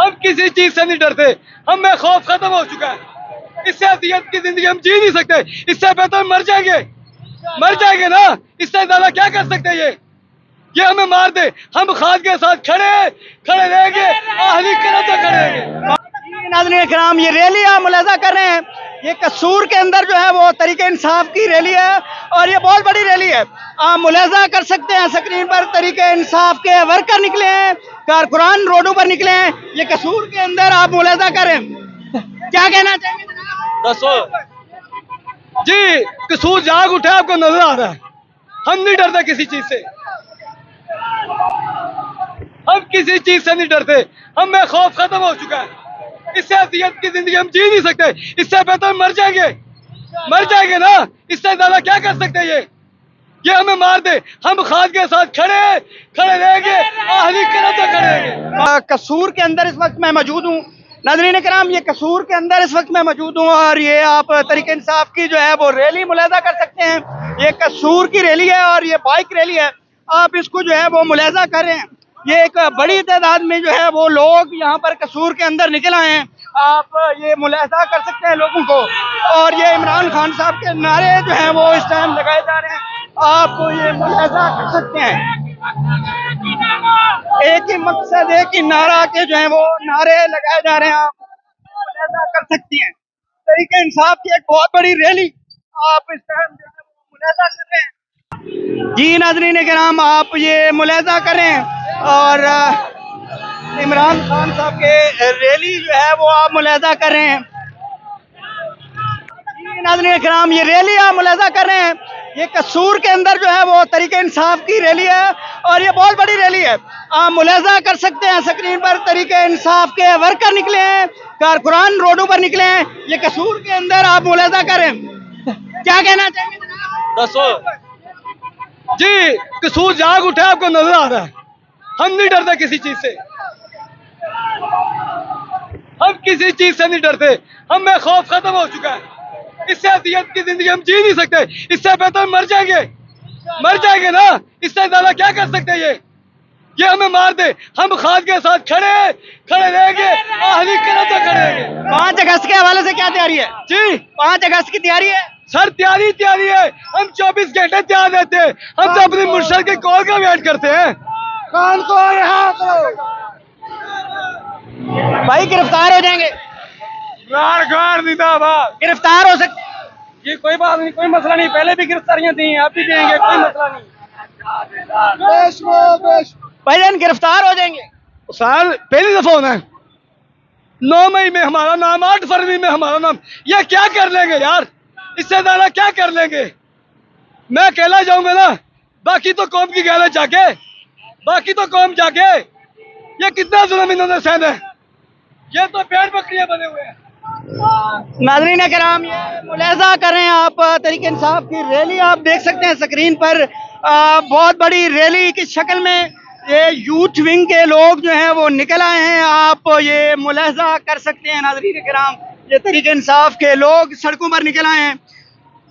हम किसी चीज से नहीं डरते, हम में खौफ खत्म हो चुका है। इससे अजियत की जिंदगी हम जी नहीं सकते, इससे बेहतर मर जाएंगे ना। इससे ज्यादा क्या कर सकते हैं ये हमें मार दे, हम खान के साथ खड़े रहेंगे, आहली करम से खड़े रहेंगे। नाज़रीन किराम, ये रैली आप मुलाजा कर रहे हैं, ये कसूर के अंदर जो है वो तरीके इंसाफ की रैली है और ये बहुत बड़ी रैली है। आप मुलाजा कर सकते हैं स्क्रीन पर तरीके इंसाफ के वर्कर निकले हैं, कारकुनान रोडों पर निकले हैं। ये कसूर के अंदर आप मुलाजा करें, क्या कहना चाहेंगे जनाब? दसो जी, कसूर जाग उठे, आपको नजर आ रहा है। हम नहीं डरते किसी चीज से, हम किसी चीज से नहीं डरते, हम में खौफ खत्म हो चुका है। इससे अजियत की जिंदगी हम जी नहीं सकते, इससे बेहतर मर जाएंगे ना। इससे ज्यादा क्या कर सकते हैं ये हमें मार दे, हम खान के साथ खड़े रहेंगे, आहली करम से खड़े रहेंगे। कसूर के अंदर इस वक्त मैं मौजूद हूँ। नाज़रीन किराम, ये कसूर के अंदर इस वक्त मैं मौजूद हूँ और ये आप तरीके इंसाफ की जो है वो रैली मुलाजा कर सकते हैं। ये कसूर की रैली है और ये बाइक रैली है, आप इसको जो है वो मुलाजा कर रहे हैं। ये एक बड़ी तादाद में जो है वो लोग यहाँ पर कसूर के अंदर निकल आए हैं। आप ये मुलाजा कर सकते हैं लोगों को, और ये इमरान खान साहब के नारे जो हैं वो इस टाइम लगाए जा रहे हैं, आप ये मुलाजा कर सकते हैं। एक ही मकसद, एक ही नारा के जो है वो नारे लगाए जा रहे हैं, आप मुलाजा कर सकती हैं। तरीके इंसाफ की एक बहुत बड़ी रैली आप इस टाइम जो है वो मुलाजा कर रहे हैं। जी नाज़रीन किराम, आप ये मुलाजा करें और इमरान खान साहब के रैली जो है वो आप मुलाजा कर रहे हैं। नाज़रीन किराम, ये रैली आप मुलाजा कर रहे हैं, ये कसूर के अंदर जो है वो तरीके इंसाफ की रैली है और ये बहुत बड़ी रैली है। आप मुलाजा कर सकते हैं स्क्रीन पर तरीके इंसाफ के वर्कर निकले हैं, कारकुनान रोडों पर निकले हैं। ये कसूर के अंदर आप मुलाजा करें, क्या कहना चाहेंगे जनाब? दसो जी, कसूर जाग उठे, आपको नजर आ रहा है। हम नहीं डरते किसी चीज से, हम किसी चीज से नहीं डरते, हम में खौफ खत्म हो चुका है। इससे अजियत की जिंदगी हम जी नहीं सकते, इससे बेहतर मर जाएंगे ना। इससे ज्यादा क्या कर सकते हैं ये हमें मार दे, हम खान के साथ खड़े रहेंगे, आहली करम से खड़े रहेंगे। 5 अगस्त के हवाले से क्या तैयारी है जी, 5 अगस्त की तैयारी है सर, तैयारी है। हम 24 घंटे तैयार रहते हैं, हम तो अपने मुर्शद के कॉल का वेट करते हैं। खान को यहाँ करो भाई, गिरफ्तार हो जाएंगे, गिरफ्तार हो सकते। ये कोई बात नहीं, कोई मसला नहीं, पहले भी गिरफ्तारियां दी हैं, आप भी देंगे, कोई मसला नहीं। भाईजान गिरफ्तार हो जाएंगे। साल पहली दफा होना है, 9 मई में हमारा नाम, 8 फरवरी में हमारा नाम। ये क्या कर लेंगे यार, इससे ज्यादा क्या कर लेंगे? मैं अकेला जाऊंगा ना, बाकी तो कौम की गैलत जाके, बाकी तो कौम जाके। ये कितना जुल्म इन्होंने सहना है, ये तो पेड़ बकरियां बने हुए हैं। नाज़रीन किराम, ये मुलाजा कर रहे हैं आप तरीके इंसाफ की रैली, आप देख सकते हैं स्क्रीन पर। बहुत बड़ी रैली की शक्ल में ये यूथ विंग के लोग जो हैं वो निकल आए हैं, आप ये मुलाजा कर सकते हैं। नाज़रीन किराम, ये तरीके इंसाफ के लोग सड़कों पर निकल आए हैं।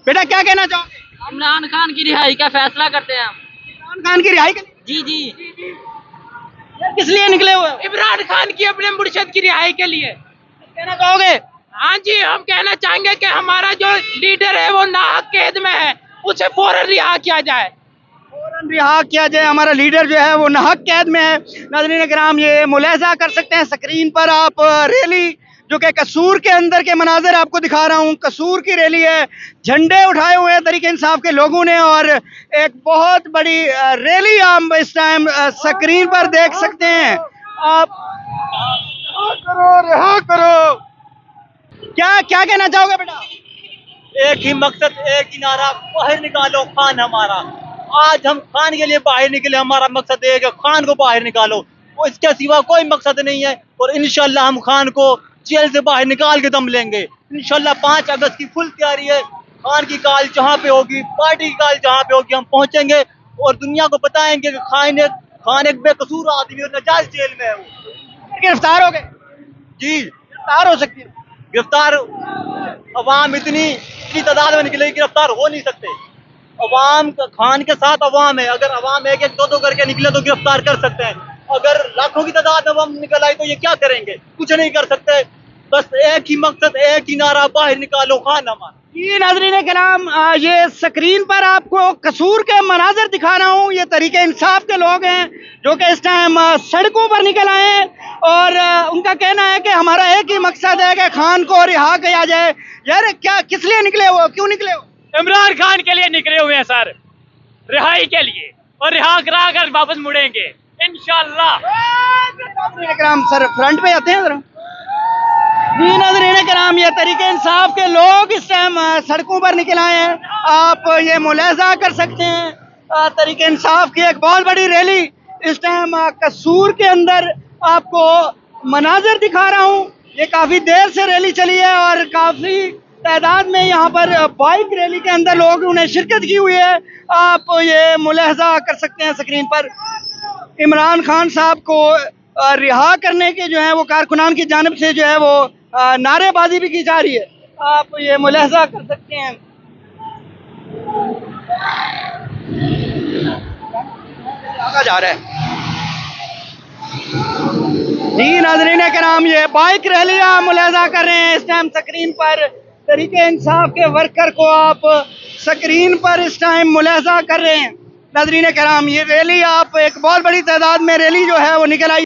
बेटा क्या कहना चाहोगे? इमरान खान की रिहाई का फैसला करते हैं हम। इमरान खान की रिहाई के लिए जी किस लिए निकले हुए हो? इमरान खान की अपने मुर्शद की रिहाई के लिए कहना चाहोगे? हाँ जी, हम कहना चाहेंगे कि हमारा जो लीडर है वो नाहक कैद में है, उसे फौरन रिहा किया जाए। फौरन रिहा किया जाए, हमारा लीडर जो है वो नाहक कैद में है। नाज़रीन किराम, ये मुलाजा कर सकते हैं स्क्रीन पर आप रैली, जो कि कसूर के अंदर के मनाजिर आपको दिखा रहा हूँ। कसूर की रैली है, झंडे उठाए हुए हैं तरीके इंसाफ के लोगों ने और एक बहुत बड़ी रैली आप इस टाइम स्क्रीन पर देख सकते हैं। आप रिहा करो, क्या कहना चाहोगे बेटा? एक ही मकसद, एक ही नारा, बाहर निकालो खान हमारा। आज हम खान के लिए बाहर निकले, हमारा मकसद एक है, खान को बाहर निकालो, वो इसके सिवा कोई मकसद नहीं है। और इंशाल्लाह हम खान को जेल से बाहर निकाल के दम लेंगे इंशाल्लाह। 5 अगस्त की फुल तैयारी है, खान की कॉल जहाँ पे होगी, पार्टी की कॉल जहाँ पे होगी, हम पहुंचेंगे और दुनिया को बताएंगे कि खान एक बेकसूर आदमी और नजायज जेल में है। वो गिरफ्तार हो गए जी, गिरफ्तार हो सकती है। गिरफ्तार अवाम इतनी तादाद में निकलेगी, गिरफ्तार हो नहीं सकते। अवाम खान के साथ अवाम है, अगर अवाम एक एक दो करके निकले तो गिरफ्तार कर सकते हैं। अगर लाखों की तादाद में हम निकल आए तो ये क्या करेंगे? कुछ नहीं कर सकते। बस एक ही मकसद, एक ही नारा, बाहर निकालो खान हमारा। जी नाज़रीन कराम, ये स्क्रीन पर आपको कसूर के मनाजिर दिखा रहा हूँ। ये तरीके इंसाफ के लोग हैं जो कि इस टाइम सड़कों पर निकल आए हैं और उनका कहना है कि हमारा एक ही मकसद है कि खान को रिहा किया जाए। यार क्या किस लिए निकले हो, क्यों निकले हो? इमरान खान के लिए निकले हुए हैं सर, रिहाई के लिए, और रिहा करा कर वापस मुड़ेंगे इंशाल्लाह। नाज़रीन कराम सर फ्रंट पे आते हैं जरा। जी नाज़रीन कराम, ये तरीके इंसाफ के लोग इस टाइम सड़कों पर निकल आए हैं। आप ये मुलाहजा कर सकते हैं तरीके इंसाफ की एक बहुत बड़ी रैली इस टाइम कसूर के अंदर आपको मनाजिर दिखा रहा हूँ। ये काफ़ी देर से रैली चली है और काफ़ी तादाद में यहाँ पर बाइक रैली के अंदर लोग उन्हें शिरकत की हुई है। आप ये मुलाहजा कर सकते हैं स्क्रीन पर। इमरान खान साहब को रिहा करने के जो है वो कारकुनान की जानिब से जो है वो नारेबाजी भी की जा रही है। आप ये मुलाहजा कर सकते हैं। आगा जा रहा है। जी नाज़रीन कराम, ये बाइक रैलियां मुलाहजा कर रहे हैं इस टाइम स्क्रीन पर। तरीके इंसाफ के वर्कर को आप स्क्रीन पर इस टाइम मुलाहजा कर रहे हैं। नाज़रीन कराम, ये रैली आप एक बहुत बड़ी तादाद में रैली जो है वो निकल आई।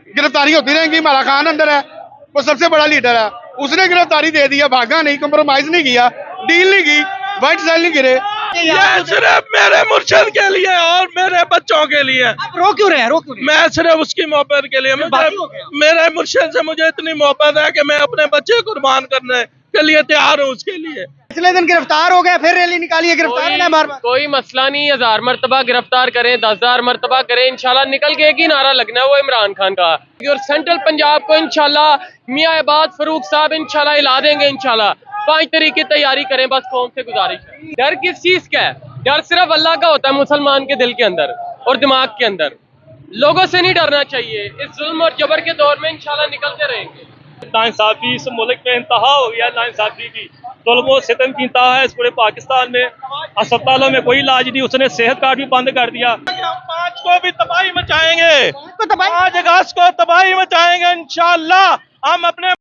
गिरफ्तारी होती रहेंगी। इमरान खान अंदर है, वो सबसे बड़ा लीडर है, उसने गिरफ्तारी दे दिया, भागा नहीं, कंप्रोमाइज नहीं किया, डील नहीं की, वाइट सेल नहीं गिरे। ये सिर्फ मेरे मुर्शिद के लिए और मेरे बच्चों के लिए। आप रो क्यों रहे हैं, रो क्यों रहे हैं? मैं सिर्फ उसकी मोहब्बत के लिए, मेरे मुर्शिद से मुझे इतनी मोहब्बत है कि मैं अपने बच्चे कुर्बान करने के लिए तैयार हूँ उसके लिए। पिछले दिन गिरफ्तार हो गए, फिर रैली निकाली है, गिरफ्तार है बार बार। कोई मसला नहीं, 1000 मरतबा गिरफ्तार करें, 10,000 मरतबा करें, इंशाल्लाह निकल के एक ही नारा लगना है, वो इमरान खान का। और सेंट्रल पंजाब को इंशाल्लाह मियाँ इबाद फरूक साहब इंशाल्लाह हिला देंगे इंशाल्लाह। 5 तारीख की तैयारी करें, बस कौम से गुजारिश है। डर किस चीज का है? डर सिर्फ अल्लाह का होता है मुसलमान के दिल के अंदर और दिमाग के अंदर। लोगों से नहीं डरना चाहिए। इस जुल्म और जबर के दौर में इंशाल्लाह निकलते रहेंगे। नाइंसाफी इस मुल्क में इंतहा हो गया, नाइंसाफी की, जुल्म और सितम की इंतहा है इस पूरे पाकिस्तान में। अस्पतालों में कोई इलाज नहीं, उसने सेहत कार्ड भी बंद कर दिया। 5 को भी तबाही मचाएंगे, 5 अगस्त को तबाही मचाएंगे इंशाल्लाह। हम अपने